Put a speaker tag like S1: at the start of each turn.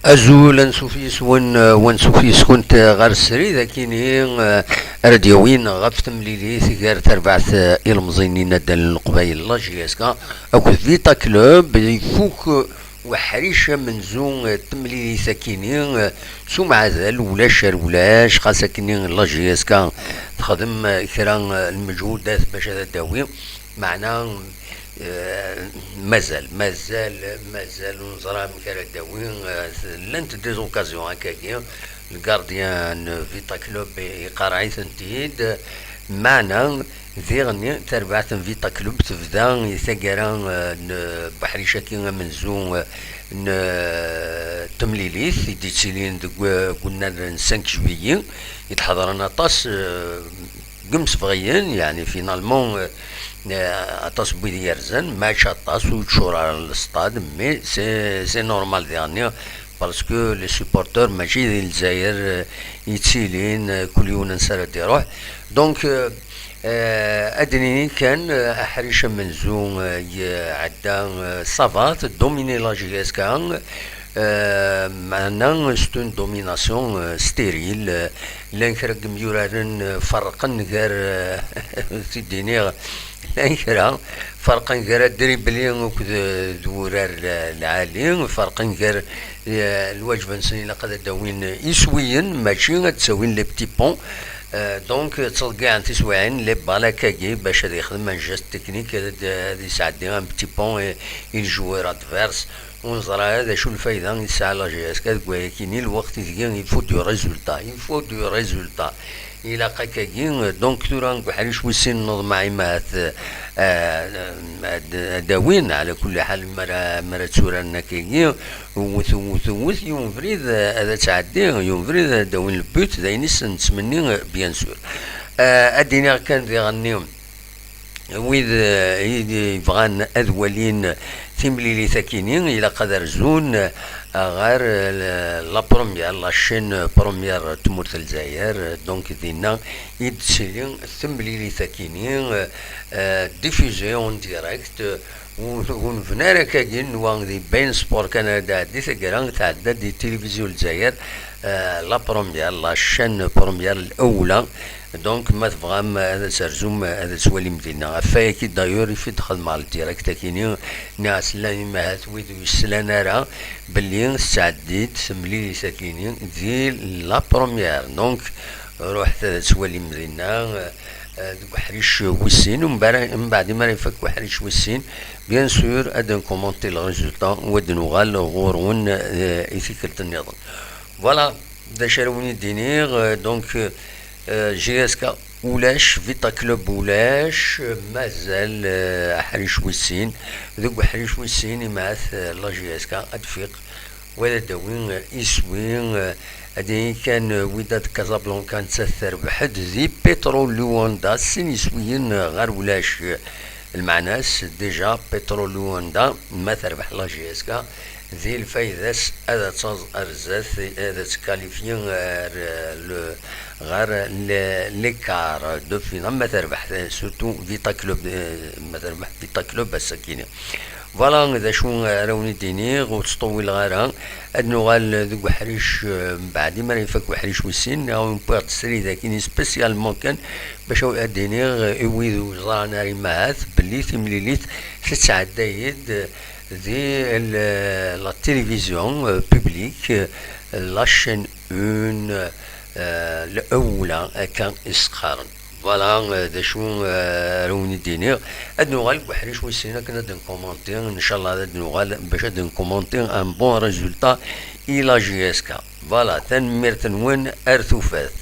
S1: أزول سوفيس ون سوفيس كنت غير السري ذاكيني راديوين غف تمليليت غير تربعت المزينين دال القبايل لاجياسكا أكو فيتا كلوب يفوك وحريشة من زون تمليلي ساكينين سو معزل ولاش خاصة كينين لاجياسكا تخدم كران المجهودات باش هذا داوي معناه مازال نزرع مكان داوين لانت ديزوكازيون هكاكيا الكارديان فيتا كلوب يقارعي تنتيد معنا ذيغني تربعت فيتا كلوب تبدا يثقران بحري شاكين منزون تمليليث يديتسيلين قلنا 5 جويي يتحضرنا طاس قمص بغيين يعني فينالمون اطاس بويدي يرزن ماتش اطاس وتشور على الاستاد مي سي نورمال ديالنا باسكو لي سوبورتور ماشي ديال الجزائر يتسيلين كل يوم نسال يروح دونك ادنيني كان احريش منزوم عدا صافات دوميني لا جي اس كان معنا ستون دوميناسيون ستيريل لانكرق ميورارن فرقا غير تديني لانكرا فرقا غير دريبلين وكذا دورار العالي فرقا غير الواجب نسني لقد داوين يسويين ماشي تساوين لي بتي بون دونك تصدقي عن تسويعين لي بالا كاكي باش هذا يخدم ان جاست تكنيك هذا يساعدني ان بتي بون الجوار ادفيرس ونزرع هذا شو الفايدة يسعى لا جي اس كاين الوقت يفو دو ريزولتا إلا كاكين دونك توران بحال ويسين نوض معي مات داوين على كل حال مرا تسورنا كاكين وثوث يوم فريد هذا تعدي يوم فريد داوين البوت داينيس نتمني بيان سور ادينا كان يغنيهم ويد يبغان اذولين تيمليلي ثاكينين الى قدر زون غير لا بروميير لا شين بروميير تمورت الجزائر دونك دينا يدسلين تمليلي ثاكينين ديفيزي اون ديريكت ونفنارا كاين وان دي بين سبور كندا دي ثقران تعدى دي تلفزيون الجزائر لا بروميير لا شين بروميير الاولى دونك ما تبغى هذا سرزوم هذا سوالي مدينة فايكي دايور في دخل مع الديريكت كيني ناس لا ما هاتويد ويسلانا راه بلي سعديت ملي ساكينين ديال لا بروميير دونك روحت هذا سوالي مدينة وحريش وسين ومن بعد ما يفك وحريش وسين بيان سور ادن كومونتي الريزولتا ودن وغال غورون ايثيكلت النظام فوالا دا شاروني دينيغ دونك جي اس كا ولاش فيتا كلوب ولاش مازال حريش وسين ذوك حريش وسين يمعث لا جي اس كا ادفيق ولا داوين يسوين هادي كان وداد كازابلانكا نتاثر بحد ذي بترول لواندا سين يسوين غير ولاش المعناس ديجا بترول لواندا ما تربح لا جي اس كا ذي الفايداس هذا تاز ارزاث هذا تكاليفيين غير ليكار دو فينا ما تربح سورتو فيتا كلوب ما تربح فيتا كلوب السكينه فوالا ذا شو راوني ديني وتطول غيرها ادنو غال ذوك حريش بعد ما يفك حريش وسين او بارت سري ذاكيني سبيسيالمون كان باش اديني يويدو زرانا ريمات بلي تمليليت تتعدايد ذي لا تلفزيون بوبليك لا شين اون الاولى كان اسقارن فوالا ذا شو روني دينير ادنو غال بحريش وسينا كنا دن كومونتير ان شاء الله ادنو غال باش دن كومونتير ان بون ريزولتا الى جي اس كا فوالا تنمير تنوين ارثوفات